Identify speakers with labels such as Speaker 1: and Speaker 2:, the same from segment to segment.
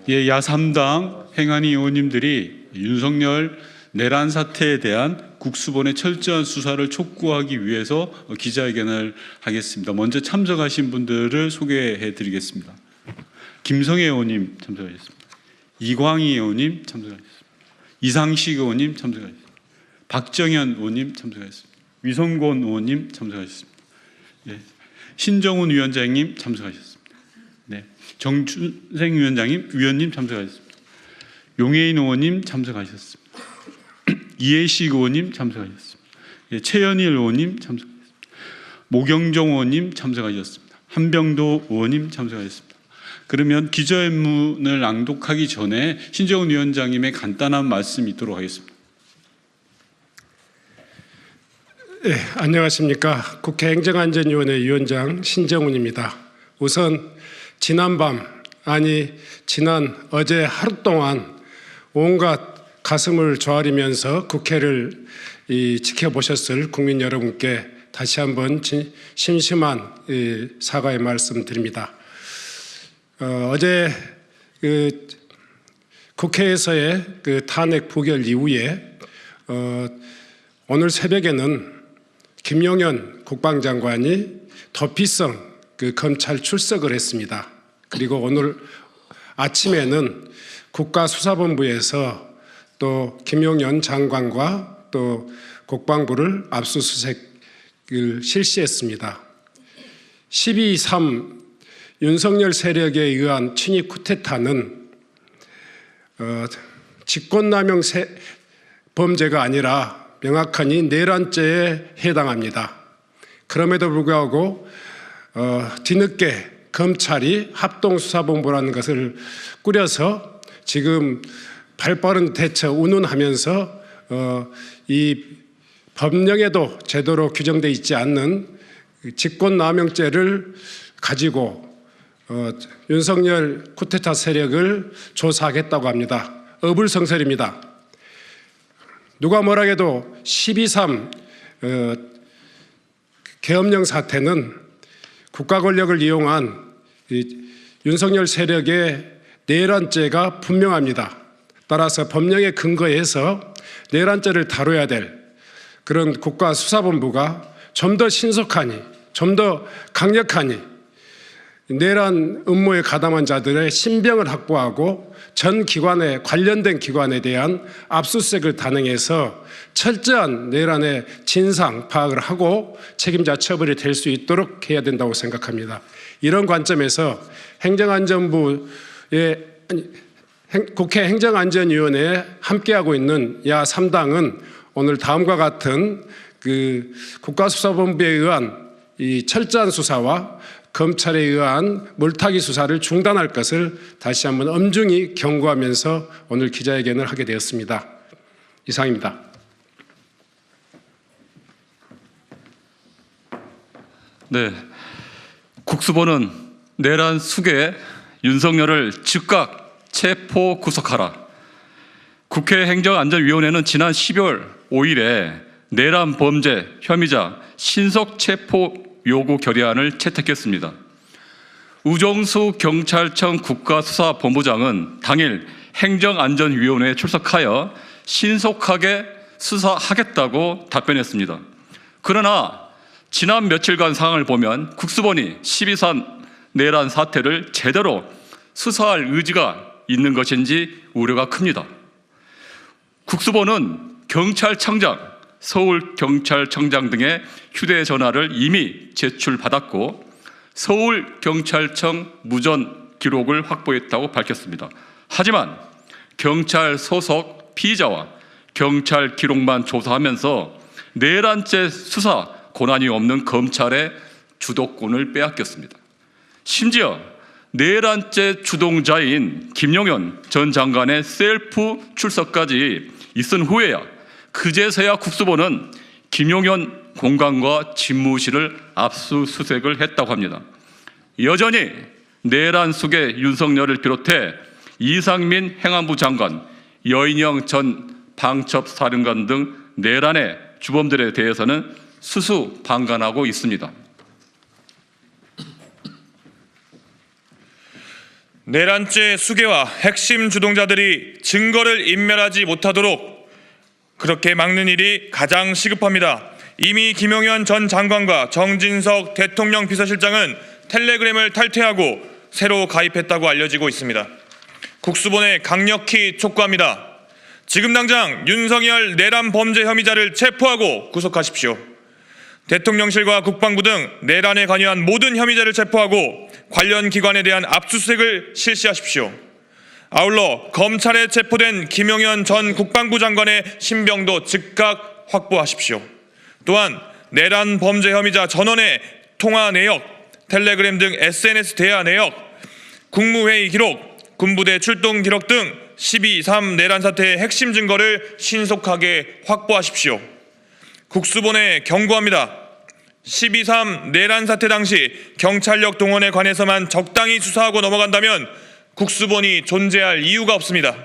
Speaker 1: 예, 야3당 행안위 의원님들이 윤석열 내란 사태에 대한 국수본의 철저한 수사를 촉구하기 위해서 기자회견을 하겠습니다. 먼저 참석하신 분들을 소개해 드리겠습니다. 김성애 의원님 참석하셨습니다. 이광희 의원님 참석하셨습니다. 이상식 의원님 참석하셨습니다. 박정현 의원님 참석하셨습니다. 위성곤 의원님 참석하셨습니다. 예, 신정훈 위원장님 참석하셨습니다. 네, 정춘생 위원님 참석하셨습니다. 용해인 의원님 참석하셨습니다. 이해식 의원님 참석하셨습니다. 예, 최현일 의원님 참석하셨습니다. 모경정 의원님 참석하셨습니다. 한병도 의원님 참석하셨습니다. 그러면 기자회견문을 낭독하기 전에 신정훈 위원장님의 간단한 말씀 있도록 하겠습니다.
Speaker 2: 네, 안녕하십니까. 국회 행정안전위원회 위원장 신정훈입니다. 우선 지난 어제 하루 동안 온갖 가슴을 조아리면서 국회를 지켜보셨을 국민 여러분께 다시 한번 심심한 사과의 말씀 드립니다. 어제 국회에서의 탄핵 부결 이후에 오늘 새벽에는 김용현 국방장관이 도피성 검찰 출석을 했습니다. 그리고 오늘 아침에는 국가수사본부에서 또 김용현 장관과 또 국방부를 압수수색을 실시했습니다. 12.3 윤석열 세력에 의한 친위 쿠데타는 직권남용 범죄가 아니라 명확하니 내란죄에 해당합니다. 그럼에도 불구하고 뒤늦게 검찰이 합동수사본부라는 것을 꾸려서 지금 발빠른 대처 운운하면서 이 법령에도 제대로 규정되어 있지 않는 직권남용죄를 가지고 윤석열 쿠데타 세력을 조사하겠다고 합니다. 어불성설입니다. 누가 뭐라 해도 12.3 계엄령 사태는 국가 권력을 이용한 윤석열 세력의 내란죄가 분명합니다. 따라서 법령에 근거해서 내란죄를 다뤄야 될 그런 국가수사본부가 좀 더 신속하니, 좀 더 강력하니 내란 음모에 가담한 자들의 신병을 확보하고 전 기관에 관련된 기관에 대한 압수수색을 단행해서 철저한 내란의 진상 파악을 하고 책임자 처벌이 될 수 있도록 해야 된다고 생각합니다. 이런 관점에서 국회 행정안전위원회에 함께하고 있는 야3당은 오늘 다음과 같은 국가수사본부에 의한 이 철저한 수사와 검찰에 의한 물타기 수사를 중단할 것을 다시 한번 엄중히 경고하면서 오늘 기자회견을 하게 되었습니다. 이상입니다.
Speaker 3: 네, 국수본은 내란 수괴 윤석열을 즉각 체포 구속하라. 국회 행정안전위원회는 지난 12월 5일에 내란 범죄 혐의자 신속 체포 요구 결의안을 채택했습니다. 우정수 경찰청 국가수사본부장은 당일 행정안전위원회에 출석하여 신속하게 수사하겠다고 답변했습니다. 그러나 지난 며칠간 상황을 보면 국수본이 12.3 내란 사태를 제대로 수사할 의지가 있는 것인지 우려가 큽니다. 국수본은 경찰청장, 서울경찰청장 등의 휴대전화를 이미 제출받았고 서울경찰청 무전 기록을 확보했다고 밝혔습니다. 하지만 경찰 소속 피의자와 경찰 기록만 조사하면서 내란죄 수사 권한이 없는 검찰의 주도권을 빼앗겼습니다. 심지어 내란죄 주동자인 김용현 전 장관의 셀프 출석까지 있은 후에야 그제서야 국수본은 김용현 공간과 집무실을 압수수색을 했다고 합니다. 여전히 내란 속에 윤석열을 비롯해 이상민 행안부 장관, 여인영 전 방첩사령관 등 내란의 주범들에 대해서는 수수방관하고 있습니다.
Speaker 4: 내란죄 수괴와 핵심 주동자들이 증거를 인멸하지 못하도록 그렇게 막는 일이 가장 시급합니다. 이미 김용현 전 장관과 정진석 대통령 비서실장은 텔레그램을 탈퇴하고 새로 가입했다고 알려지고 있습니다. 국수본에 강력히 촉구합니다. 지금 당장 윤석열 내란 범죄 혐의자를 체포하고 구속하십시오. 대통령실과 국방부 등 내란에 관여한 모든 혐의자를 체포하고 관련 기관에 대한 압수수색을 실시하십시오. 아울러 검찰에 체포된 김용현 전 국방부 장관의 신병도 즉각 확보하십시오. 또한 내란 범죄 혐의자 전원의 통화 내역, 텔레그램 등 SNS 대화 내역, 국무회의 기록, 군부대 출동 기록 등 12.3 내란 사태의 핵심 증거를 신속하게 확보하십시오. 국수본에 경고합니다. 12.3 내란 사태 당시 경찰력 동원에 관해서만 적당히 수사하고 넘어간다면 국수본이 존재할 이유가 없습니다.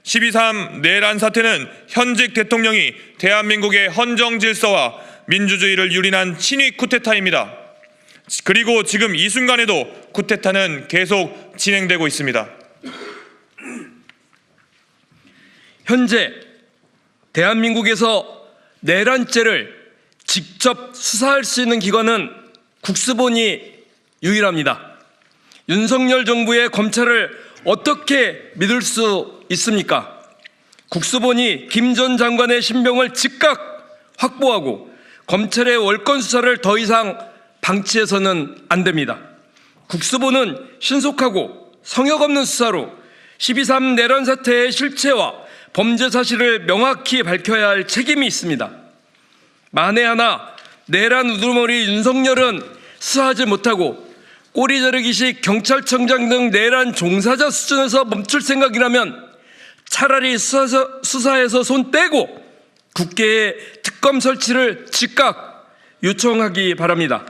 Speaker 4: 12.3 내란 사태는 현직 대통령이 대한민국의 헌정 질서와 민주주의를 유린한 친위 쿠데타입니다. 그리고 지금 이 순간에도 쿠데타는 계속 진행되고 있습니다.
Speaker 5: 현재 대한민국에서 내란죄를 직접 수사할 수 있는 기관은 국수본이 유일합니다. 윤석열 정부의 검찰을 어떻게 믿을 수 있습니까? 국수본이 김 전 장관의 신병을 즉각 확보하고 검찰의 월권 수사를 더 이상 방치해서는 안 됩니다. 국수본은 신속하고 성역 없는 수사로 12.3 내란 사태의 실체와 범죄 사실을 명확히 밝혀야 할 책임이 있습니다. 만에 하나 내란 우두머리 윤석열은 수사하지 못하고 꼬리 자르기식 경찰청장 등 내란 종사자 수준에서 멈출 생각이라면 차라리 수사에서 손 떼고 국회에 특검 설치를 즉각 요청하기 바랍니다.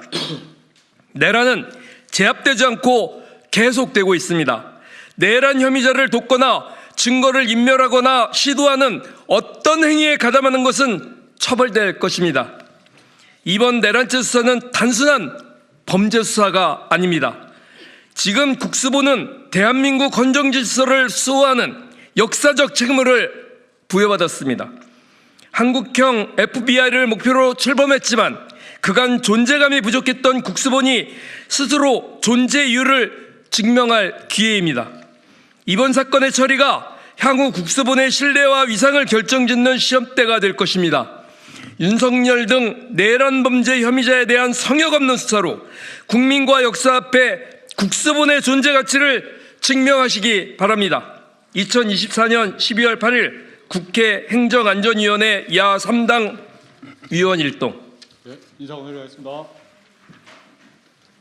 Speaker 5: 내란은 제압되지 않고 계속되고 있습니다. 내란 혐의자를 돕거나 증거를 인멸하거나 시도하는 어떤 행위에 가담하는 것은 처벌될 것입니다. 이번 내란죄 수사는 단순한 범죄 수사가 아닙니다. 지금 국수본은 대한민국 헌정 질서를 수호하는 역사적 책무를 부여받았습니다. 한국형 FBI를 목표로 출범했지만 그간 존재감이 부족했던 국수본이 스스로 존재 이유를 증명할 기회입니다. 이번 사건의 처리가 향후 국수본의 신뢰와 위상을 결정짓는 시험대가 될 것입니다. 윤석열 등 내란 범죄 혐의자에 대한 성역 없는 수사로 국민과 역사 앞에 국수본의 존재 가치를 증명하시기 바랍니다. 2024년 12월 8일 국회 행정안전위원회 야 3당 위원 일동.
Speaker 1: 네, 인사 오늘 하겠습니다.